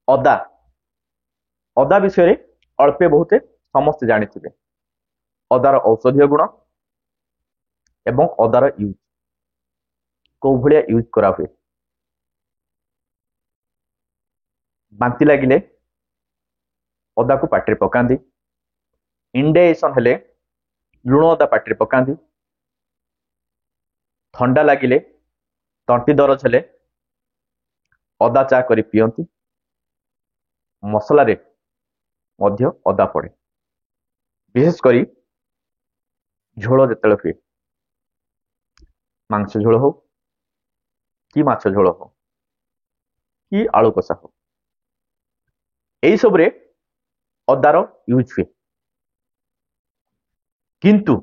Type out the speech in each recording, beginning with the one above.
अदा अदा विषय अल्पे बहुते समस्ते जानिथिबे अदार औषधीय गुण एवं अदार यूज को भलिया यूज करा हुए बांती लगिले अदा को पाटे पकांदी इंडाइजेशन हेले लुण अदा पाटे पकांदी ठंडा लगिले तंटी दरज हेले अदा चा करी पियंती मसला रे मध्य अदा पड़े विशेष करी झोल जेतले हुए मांस झोल हो कि माछ झोल हो कि आलू कषा हो एई सब रे अदार यूज हुए किंतु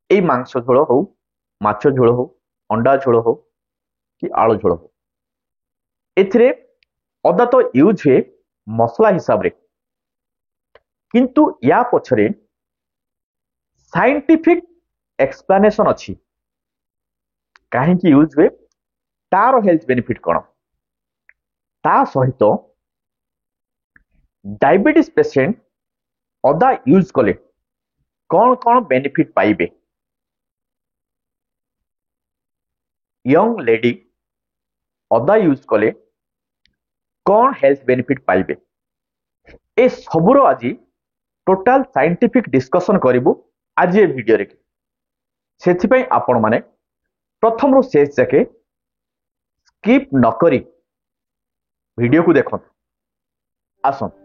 एई मांस झोल हो माछ झोल हो अंडा झोल हो कि आलू झोल हो एथिरे अदा तो यूज हुए मसला हिसाब रे किंतु या पछरे साइंटिफिक एक्सप्लेनेशन अछि काहे कि यूज हुए तार हेल्थ बेनिफिट कोन ता सहित डायबिटीज पेशेंट अदा यूज कले कौन कौन बेनिफिट पाइबे यंग लेडी अदा यूज कले कौन हेल्थ बेनिफिट पाइबे ए सबुरो आज टोटाल साइंटिफिक डिस्कशन करिबु आज ए वीडियो रे सेथि पई आपण माने प्रथम रो शेष जाके स्किप न करी वीडियो को देखो आसन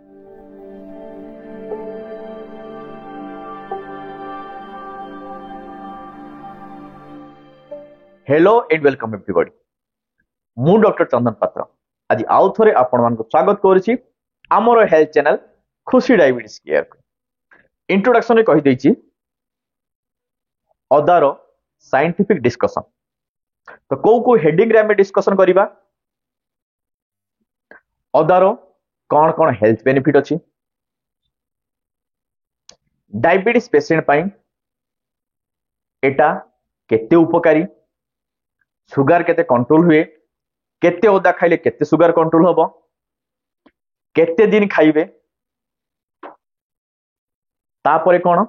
हेलो एंड वेलकम एवरीबॉडी मु डॉक्टर चंदन पात्र आज आउ थरे आपण मानको स्वागत करिछि हमर हेल्थ चैनल खुशी डायबिटीज केयर इंट्रोडक्शन रे कहि दैछि अदार साइंटिफिक डिस्कशन तो को हेडिंग रे हम डिस्कशन करिबा अदार कौन कौन हेल्थ बेनिफिट अछि डायबिटीज पेशेंट पई एटा केते उपकारी सुगर केते कंट्रोल हुए केते अदा खाइले केते सुगर कंट्रोल होबो केते दिन खाइबे तापरे कोन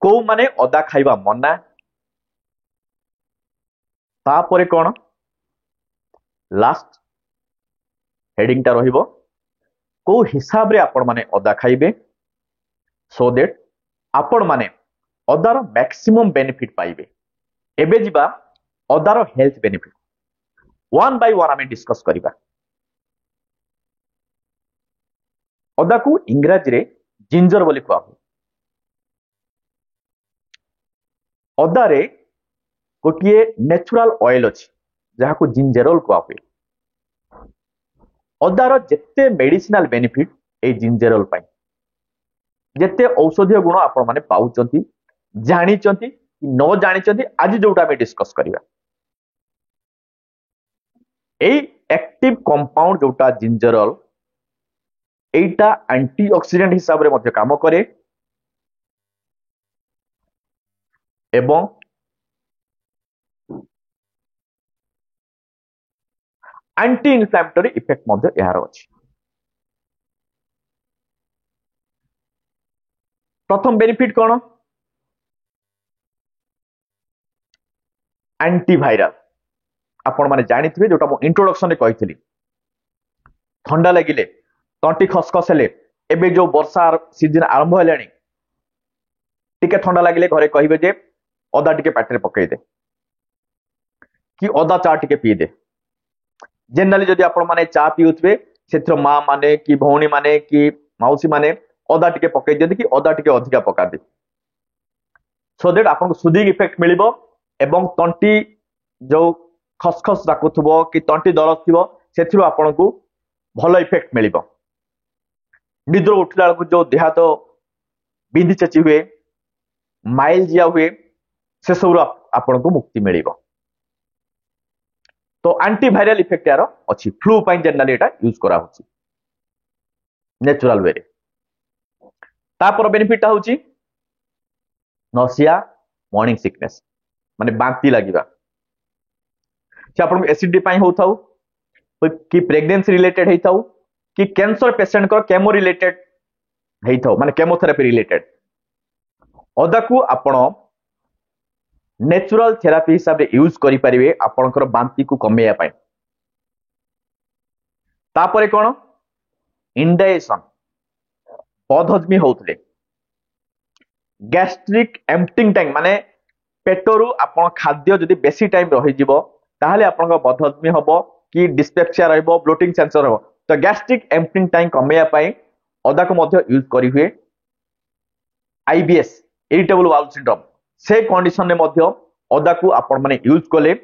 को माने अदा खाइबा मना तापरे कोन लास्ट हेडिंग ता रहिबो को हिसाब रे आपण माने अदा खाइबे सो दैट आपण माने अदार मैक्सिमम बेनिफिट पाइबे एबे जिबा अदार health benefit one by one आमे डिस्कस करिबा अदा को इंग्रजी रे जिंजर बोली कुआ अदा रे गोटिए नेचुरल ऑयल अछि जहा को जिंजरल कुआ हुए अदार जेते मेडिसिनल बेनिफिट ए जिंजरल पाई जेते औषधीय गुण आपण माने पाउचंती जानिचंती कि न जानिचंती आज जोटा में डिस्कस करिबा ए एक्टिव कंपाउंड जोटा जिंजरल एटा एंटीऑक्सीडेंट हिसाब रे मध्य काम करे एवं एंटी इन्फ्लेमेटरी इफेक्ट मध्य यार अछि प्रथम बेनिफिट कोन एंटीवायरल आपण माने जानिथिबे जोटा मो इंट्रोडक्शन रे कहितली ठंडा लागिले तंटी खसखस हेले एबे जो वर्षा सीजन आरंभ हेलानी टिके ठंडा लागिले घरे कहिबे जे अदा टिके पाटे पकई दे कि अदा चा टिके पी दे जनरली जदि आपण माने चा पिउथबे सेथरो मां माने कि भौणी माने कि माउसी माने अदा टिके पकई देते कि अदा टिके अधिका पका दे सो दैट आपन सुदिंग इफेक्ट मिलिबो एवं तंटी जो खसखस डाकुथबो कि तंटी दरज थिबो सेथिरो आपन को भलो इफेक्ट मिलिबो निद्र उठला को जो देह तो बिंदी चची हुए माइल जिया हुए से सब आपन को मुक्ति मिलिबो तो एंटीवायरल इफेक्ट यार अछि फ्लू पई जनरली एटा यूज करा होछि नेचुरल वे रे तापर बेनिफिट होछि नसिया मॉर्निंग सिकनेस माने बांती लागिबा से आपन एसिडिटी पई होथाउ कि प्रेगनेंसी रिलेटेड हेइथाउ कि कैंसर पेशेंट को केमो रिलेटेड हेइथाउ माने केमोथेरापी रिलेटेड अदा को आपण नेचुरल थेरापी हिसाब रे यूज करि परिबे आपनकर बांती को कमेया पाए तापरे कोन इंडाइजेशन बदहजमी होउतले गैस्ट्रिक एम्प्टिंग टाइम माने पेटरू आपण खाद्य जदि बेसी टाइम रहि जिवो ताहले आपण बदहजमी हबो कि डिस्पेप्सिया रहबो ब्लोटिंग सेंसर रहबो तो गैस्ट्रिक एम्प्टिंग टाइम कमेया पाए अदा को मध्य यूज करि हुए आईबीएस इरिटेबल बाउल सिंड्रोम से कंडीशन में मध्य अदा को आपण माने यूज कले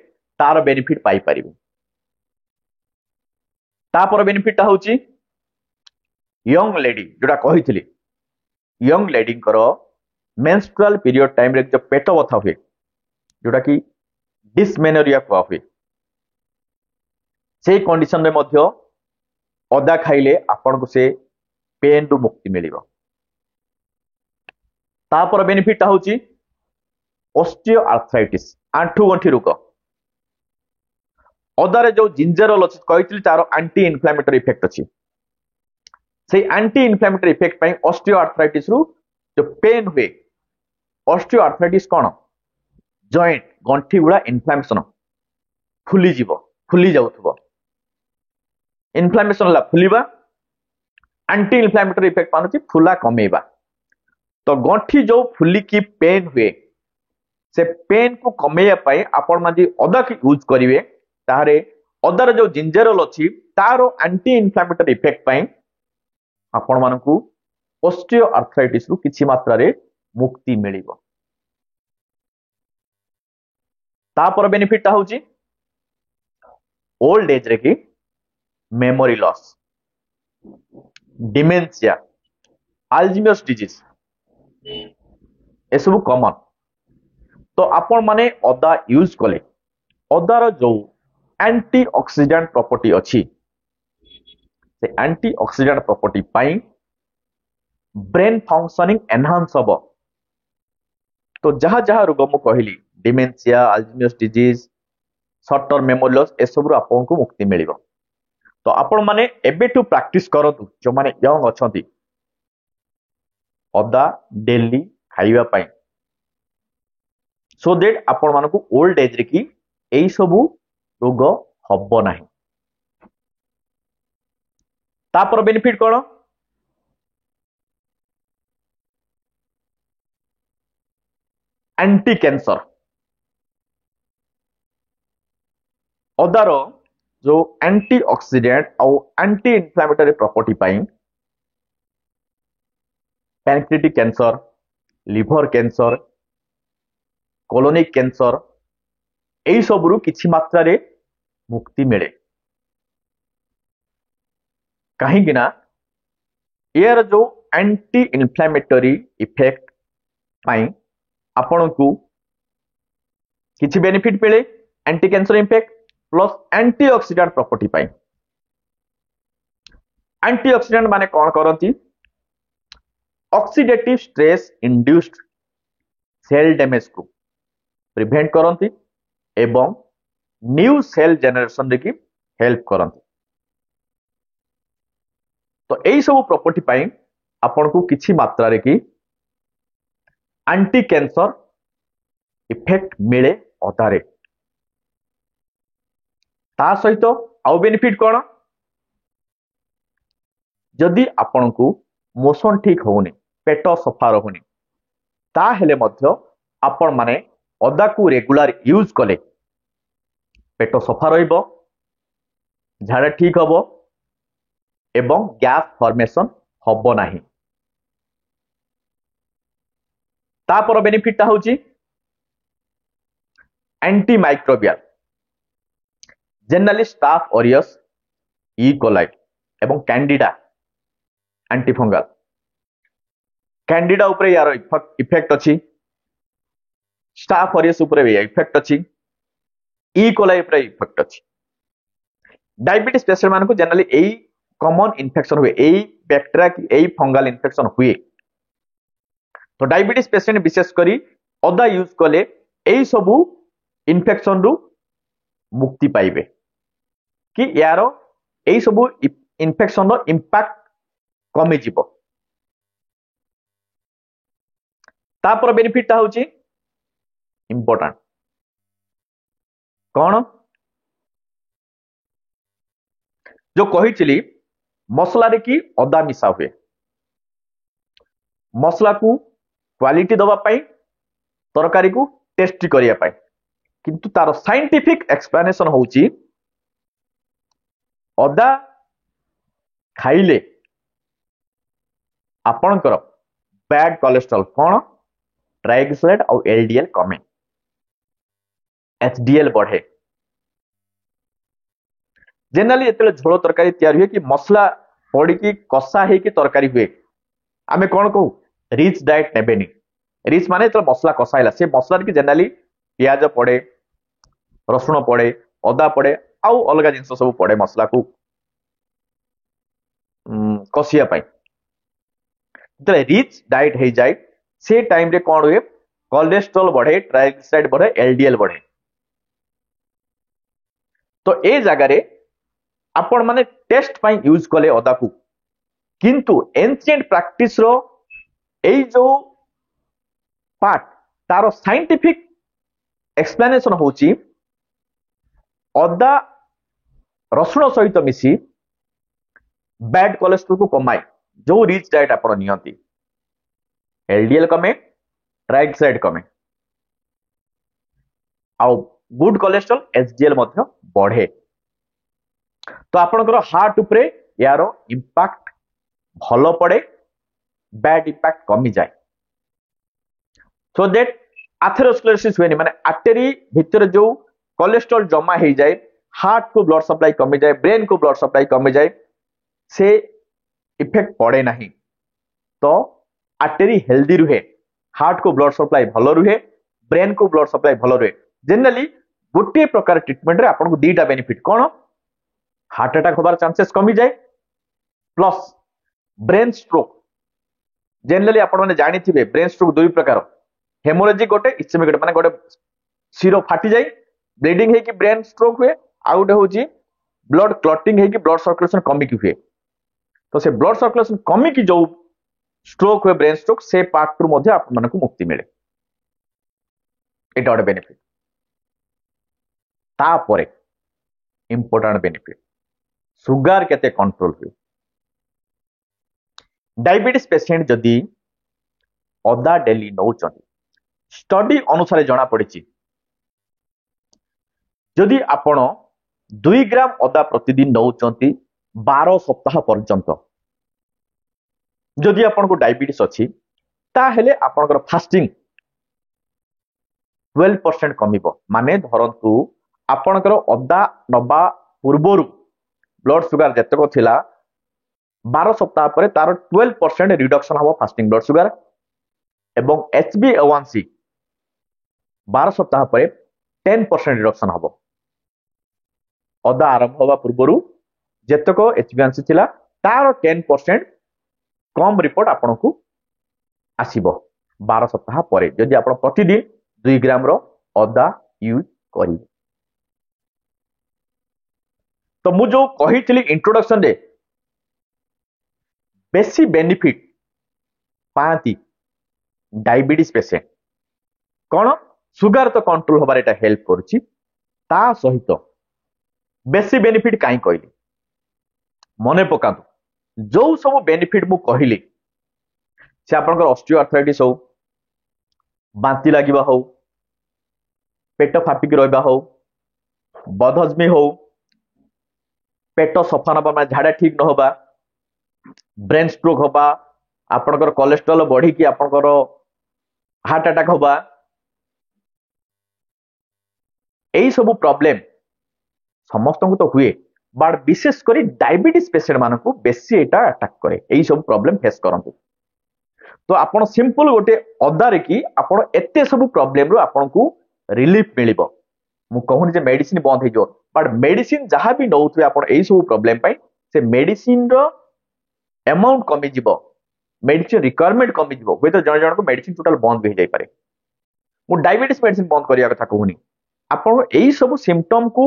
तार बेनिफिट पाई परिबे तापर बेनिफिट होची यंग लेडी जोटा कहिथिली यंग लेडी करो मेंस्ट्रुअल पीरियड टाइम रे जो पेट बथा हुए जोटा कि डिसमेनोरिया को हुए से कंडीशन में मध्य अदा खाइले आपण को से पेन रु मुक्ति मिलिबो तापर बेनिफिट होची ऑस्टियो आर्थराइटिस आंठू गंठी रोग अदारे जो जिंजरल अछि कहितली तार एंटी इन्फ्लेमेटरी इफेक्ट अछि से एंटी इन्फ्लेमेटरी इफेक्ट पई ऑस्टियो आर्थराइटिस रु जो पेन हुए ऑस्टियो आर्थराइटिस कोन जॉइंट गंठी गुडा इन्फ्लेमेशन फुली जीवो फुली जाउथबो इन्फ्लेमेशन ला फुलीबा एंटी इन्फ्लेमेटरी इफेक्ट पानुची फुला कमेबा तो गंठी जो फुली की पेन हुए से पेन को कमेया पाए आपण माजी अदा की यूज करिवे तारे अदार जो जिंजरल अछि तारो एंटी इन्फ्लेमेटरी इफेक्ट पाए आपण मानकू ऑस्टियो आर्थराइटिस रु किछि मात्रा रे मुक्ति मिलिबो तापर बेनिफिट ता होची ओल्ड एज रे की memory loss dementia Alzheimer's disease ए सब कॉमन तो आपण माने अदा यूज कले अदार जो एंटीऑक्सीडेंट प्रॉपर्टी अछि से एंटीऑक्सीडेंट प्रॉपर्टी पाई ब्रेन फंक्शनिंग एनहांस हबो तो जहा जहा रोग मु कहली dementia Alzheimer's disease short term memory loss ए सब रु आपन को मुक्ति मिलिबो तो आपण माने एबे टू प्रैक्टिस करतु जो माने यंग अछंती अदा डेली खाइबा पाई सो दैट आपण मानकू ओल्ड एज रे की एई सबु रोग हबो नाही तापर बेनिफिट कोन एंटी कैंसर अदार जो एंटीऑक्सीडेंट और एंटी इन्फ्लेमेटरी प्रॉपर्टी पाई pancreatic cancer liver cancer colonic cancer एई सबरु किछि मात्रा रे मुक्ति मिले कहीं ना यार जो एंटी इन्फ्लेमेटरी इफेक्ट पाई आपण को किछि बेनिफिट मिले anti cancer effect plus antioxidant property पाई एंटीऑक्सीडेंट माने कौन करती oxidative stress induced cell damage को प्रिवेंट करती एवं न्यू सेल जनरेशन की हेल्प करती तो यही सब प्रॉपर्टी पाई आपण को किछि मात्रा रे की एंटी कैंसर इफेक्ट मिले अदारे ता सहित आउ बेनिफिट कौन जदि आपण को मोशन ठीक होनी पेट सफा रहुनी ताहेले मध्य आपण माने अदा को रेगुलर यूज कले पेट सफा रहिबो झाड़ा ठीक हबो एवं गैस फॉर्मेशन हबो नाही तापर बेनिफिट होची anti microbial generally staff aureus E coli एवं कैंडिडा एंटीफंगल कैंडिडा उपरे यार इफेक्ट अछि स्टाफ ऑरियस उपरे इफेक्ट अछि ई कोलाई उपरे इफेक्ट अछि डायबिटीज पेशेंट मान को जनरली एई कॉमन इन्फेक्शन हुए एई बैक्टीरिया की एई फंगल इन्फेक्शन हुए तो डायबिटीज पेशेंट विशेष करी अदा यूज कले एई सबु इन्फेक्शन रु मुक्ति पाइबे कि यार एई सब इन्फेक्शन रो इंपैक्ट कमी जीवो। तापर बेनिफिट होची इंपोर्टेंट कौन जो कही मसला रे की अदा मिसा हुए मसला को क्वालिटी दबा पाई तरकारी को टेस्टी करिया पाई किंतु तार साइंटिफिक एक्सप्लेनेशन होची अदा खाइले आपणकर बैड कोलेस्ट्रॉल कौन ट्राइग्लिसराइड और एलडीएल कमे एचडीएल बढ़े। जनरली जिते झोल तरकारी तैयारी हुए कि मसला पड़ी कषा होगी तरकारी हुए आमे कौन कहू रिच डाएट नेबेनी। रिच माने जो मसला कषाइला से मसला की जनरली पियाज पड़े रसुण पड़े अदा पड़े आउ अलग जिन सब पड़े मसला को कषिया जो रिच डाएट हो जाए से टाइम रे कौन हुए कोलेस्ट्रॉल बढ़े ट्राइग्लिसराइड बढ़े एलडीएल बढ़े। तो ए जगार आपण माने टेस्ट पाई यूज कले अदा को किंतु एंशिएंट प्रैक्टिस रो एई जो पार्ट तारो साइंटिफिक एक्सप्लेनेशन होची अदा रसुण सहित मिसी बैड कोलेस्ट्रॉल को कमाए जो रिच डाइट आपण नियंती एलडीएल कमे ट्राइग्लिसराइड कमे आउ गुड कोलेस्ट्रॉल एचडीएल मध्य बढ़े। तो आपनकर हार्ट उपरे यार इंपैक्ट भलो पड़े बैड इंपैक्ट कमी जाए सो दैट एथेरोस्क्लेरोसिस हुए माने आर्टरी भितर जो कोलेस्ट्रॉल जमा हो जाए हार्ट को ब्लड सप्लाई कमी जाए ब्रेन को ब्लड सप्लाई कमी जाए से इफेक्ट पड़े नहीं। तो आर्टरी हेल्दी रुहे हार्ट को ब्लड सप्लाई भलो रुहे ब्रेन को ब्लड सप्लाई भलो रुहे। जनरली गोटे प्रकार ट्रीटमेंट रे आपन को दीटा बेनिफिट कौन हार्ट अटैक होबार चांसेस कमी जाए प्लस ब्रेन स्ट्रोक। जनरली आपण माने जानि थिबे ब्रेन स्ट्रोक दुई प्रकार हेमोरेजिक गोटे इस्केमिक गोटे माने गोटे सिरो फाटी जाए ब्लीडिंग हे कि ब्रेन स्ट्रोक हुए आ गोटे होची ब्लड क्लॉटिंग हे कि ब्लड सर्कुलेशन कमी की हुए। तो से ब्लड सर्कुलेशन कमी की जो स्ट्रोक हुए ब्रेन स्ट्रोक से पार्ट रु मध्ये आपण मानकु मुक्ति मिले एटा गोटे बेनिफिट। तापरे इंपोर्टेंट बेनिफिट सुगर केते कंट्रोल हुए डायबिटीज पेशेंट जदि अदा डेली नौचंती स्टडी अनुसार जना पड़ी जदि आपण 2 ग्राम अदा प्रतिदिन नौचंती 12 सप्ताह पर्यंत जदि आपण को डायबिटीज अच्छी ताहेले आपणकर फास्टिंग 12% कमिबो माने धरंतु आपणकर अदा नबा पूर्वरु ब्लड सुगर जतक थिला 12 सप्ताह पर तार 12% रिडक्शन हबो फास्टिंग ब्लड सुगर एवं HbA1c 12 सप्ताह पर 10% रिडक्शन हबो। अदा आरंभ होबा पूर्वरु जतक HbA1c थिला तार 10% कम रिपोर्ट आपन को आसीबो 12 सप्ताह पर जदि आपण प्रतिदिन 2 ग्राम रो अदा यूज करी। तो मु जो कही इंट्रोडक्शन रे बेसी बेनिफिट पाती डायबिटीज पेशेंट कौन सुगर तो कंट्रोल होबार एटा हेल्प करुची ता सहित बेसी बेनिफिट काई कहली मने पकांतु जो सब बेनिफिट मु कहली से आपनकर ऑस्टियोआर्थराइटिस हो बांती लागिबा हो पेट फापिक रहबा हो बदहजमी हो पेट सफा नबा माने झाड़ा ठीक न होबा ब्रेन स्ट्रोक होबा आपनकर कोलेस्ट्रॉल बढ़ी कि आपनकर हार्ट अटैक होबा एई सब प्रॉब्लम समस्त को तो हुए बट विशेष करी डायबिटीज पेशेंट मान को बेसी एटा अटैक करे एई सब प्रॉब्लम फेस करंतु। तो आपण सिंपल गोटे अदा रे कि आपण एते सब प्रॉब्लम रो आपण को रिलीफ मिलिबो मु कहूनी जे मेडिसिन बंद हे जो बट मेडिसिन जहां भी नौथवे आपण एई सब प्रॉब्लम पई से मेडिसिन रो अमाउंट कमी जीवो मेडिसिन रिक्वायरमेंट कमी जीवो होय तो जण जण को मेडिसिन टोटल बंद भी जाई पारे। मु डायबिटीज मेडिसिन बंद करिया कथा कहूनी आपण एई सब सिम्पटम को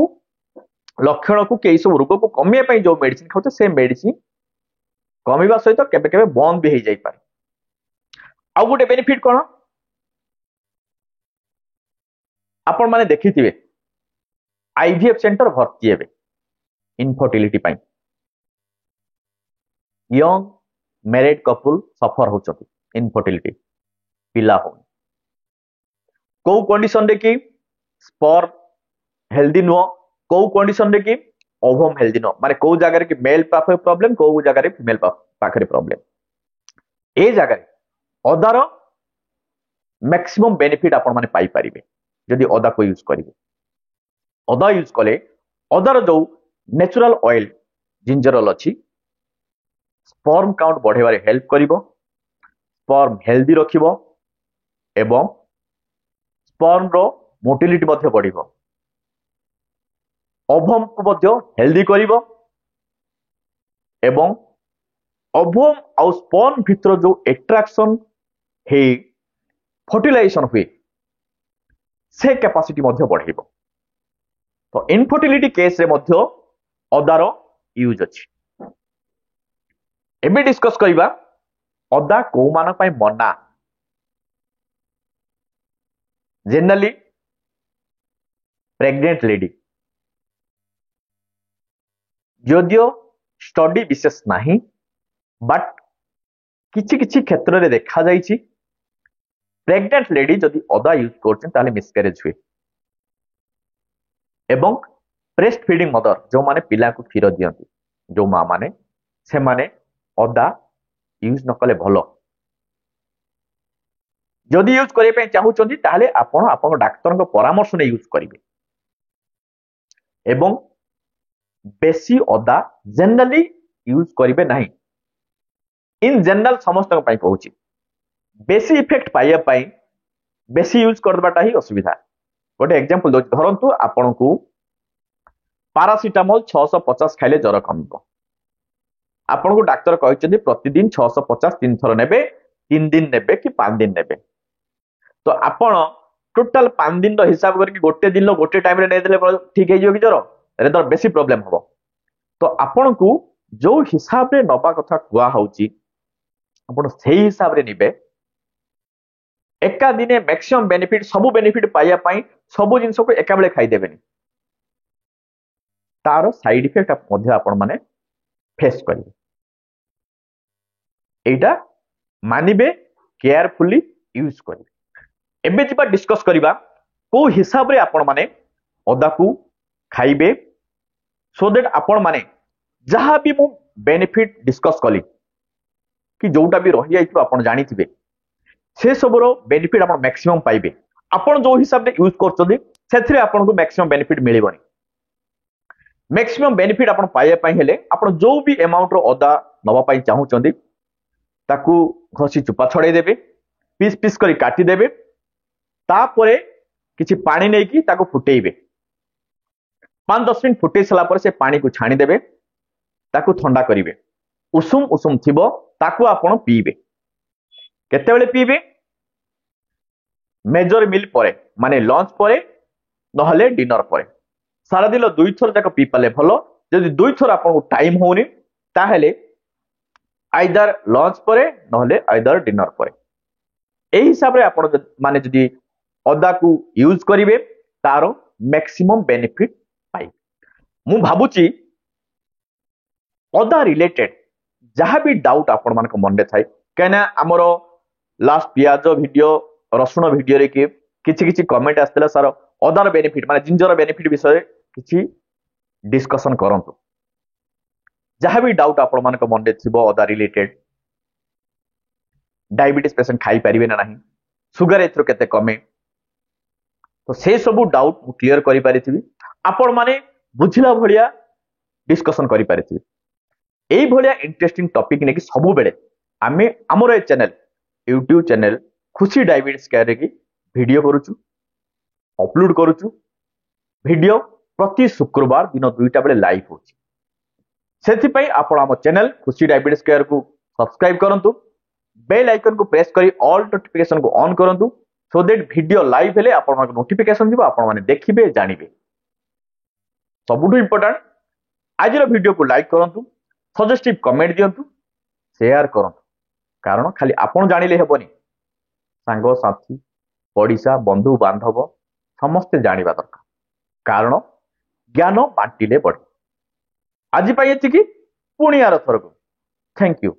लक्षण को कई सब रोग को कमिया जो मेडिसिन खाऊ से मेडिसिन कमिवा सहित केबे केबे बंद भी हो जाई पारे। आउ गोटे बेनिफिट कौन आपण माने देखिथिबे आईवीएफ सेंटर भर्ती हेबे इनफर्टिलिटी पाई यंग मैरिड कपल सफर होचती इनफर्टिलिटी पिला हो को कंडीशन रे कि स्पर्म हेल्दी नुह को कंडीशन रे कि ओवम हेल्दी नुह माने को जगह कि मेल पाखे प्रॉब्लम को जगह फीमेल पाखे प्रॉब्लम ए जगह अदार मैक्सिमम बेनिफिट आपण माने पाई परिबे जदि अदा को यूज करिवे। अदा यूज कले अदार जो नेचुरल ऑयल जिंजरल अच्छी स्पर्म काउंट बढ़ेबारे हेल्प करिवो स्पर्म हेल्दी रखिवो एवं स्पर्म रो मोटिलिटी मध्ये बढ़िवो ओवम को मध्ये हेल्दी करिवो एवं ओवम आउ स्पर्म भितर जो एट्रैक्शन हे फर्टिलाइजेशन हुए से कैपेसिटी मध्ये बढ़ेइबो। तो इनफर्टिलिटी केस रे मध्ये अदार यूज अछि। एबे डिस्कस करिबा अदा को मान पय मना जनरली प्रेग्नेंट लेडी जदियो स्टडी विशेष नाही बट किछि किछि क्षेत्र रे देखा जाइछि प्रेग्नेंट लेडी जदि अदा यूज करछन ताले मिसकैरेज हुए एवं ब्रेस्ट फीडिंग मदर जो माने पिला को क्षीर दियंती जो मां माने से माने अदा यूज न कले भलो जदि यूज करे पे चाहूचंती ताले आपण आपण डाक्टर को परामर्श ने यूज करिवे एवं बेसी अदा जनरली यूज करिवे नाही। इन जनरल समस्त पई कहूची बेसी इफेक्ट पाइया पाई बेसी यूज करबाटा ही असुविधा। गोटे एग्जांपल दो धरंतु आपण को पारासिटामोल 650 खाइले जर कमिबो आपण को डॉक्टर कहचंदी प्रतिदिन 650 तीन थर नेबे 3 दिन नेबे कि 5 दिन नेबे तो आपण टोटल 5 दिन रो हिसाब करके गोटे दिन लो गोटे टाइम रे नै देले ठीक हे जो कि जर रेदर बेसी प्रॉब्लम हबो। तो आपण को जो हिसाब रे नबा कथा कुआ होउची आपण सेही हिसाब रे निबे एका दिने मैक्सिमम बेनिफिट सबु बेनिफिट पाइया पाई सबु जिंस को एका बेले खाई देबेनी तार साइड इफेक्ट मध्य आपण माने फेस करिवे एटा मानिबे केयरफुली यूज करिवे। एबे जिबा डिस्कस करिबा को हिसाब रे आपण माने अदा को खाइबे सो दैट आपण माने जहां भी मु बेनिफिट डिस्कस कली कि जोटा भी रही जाइतो आपण जानिथिबे से सबरो बेनिफिट आपण मैक्सिमम पाइबे आपण जो हिसाब रे यूज करछोदी सेथरे आपण को मैक्सिमम बेनिफिट मिलिबनी। मैक्सिमम बेनिफिट आपण पाइया पई हेले आपण जो भी अमाउंट रो अदा नबा पई चाहूचंदी ताकू घसी चुपा छड़े देबे पीस पीस करी काटी देबे तापरे किछि पानी नै कि ताकू फुटेइबे 5-10 मिनिट फुटे सला पर से पानी को छाणी देबे ताकू ठंडा करिवे उषुम उषुम थिबो ताकू आपण पीबे केते बेले पीबे मेजर मील परे माने लंच परे नहले डिनर परे सारा दिन 2 थर जाक पी पाले भलो जदि 2 थर आपण टाइम होनी ताहेले आइदर लंच परे नहले आइदर डिनर परे एही हिसाब रे आपण माने जदि अदा को यूज करिवे तारो मैक्सिमम बेनिफिट पाई। मु भाबुची अदा रिलेटेड जहां भी डाउट आपण मान को मन रे थाई कहना हमरो लास्ट पियाज वीडियो रसुण वीडियो रे कि किछि किछि कमेंट आस्तला सर अदार बेनिफिट माने जिंजर बेनिफिट विषय किछि डिस्कशन करंतु जहां भी डाउट आपण मान को मन रे थिबो अदा रिलेटेड डायबिटीज पेशेंट खाई परिबे ना नाही सुगर एथरो केते कमे तो से सब डाउट मु क्लियर करि परिथिबी आपण माने बुझिला भलिया डिस्कशन करि परिथिबी एई भलिया इंटरेस्टिंग टॉपिक ने कि सब बेले आमे हमर ए चैनल यूट्यूब चैनल खुशी डायबिटीज केयर रे कि वीडियो करूछु अपलोड करूछु वीडियो प्रति शुक्रवार दिन 2टा बेले लाइव होछि सेथि पई आपण हम चैनल खुशी डायबिटीज केयर को सब्सक्राइब करंतु बेल आइकन को प्रेस करी ऑल नोटिफिकेशन को ऑन करंतु सो दैट वीडियो लाइव हेले आपण नोटिफिकेशन दिबो आपण माने देखिबे जानिबे। सबुठु इंपोर्टेंट आज वीडियो को लाइक करंतु सजेस्टिव कमेंट दियंतु शेयर करंतु कारण खाली आपण जानिले हेबनी सांग साथी पड़िशा बंधु बांधव समस्ते जानिबा दरकार कारण ज्ञान बांटिले बढ़े आज एतिकी पुणी आर थरक थैंक यू।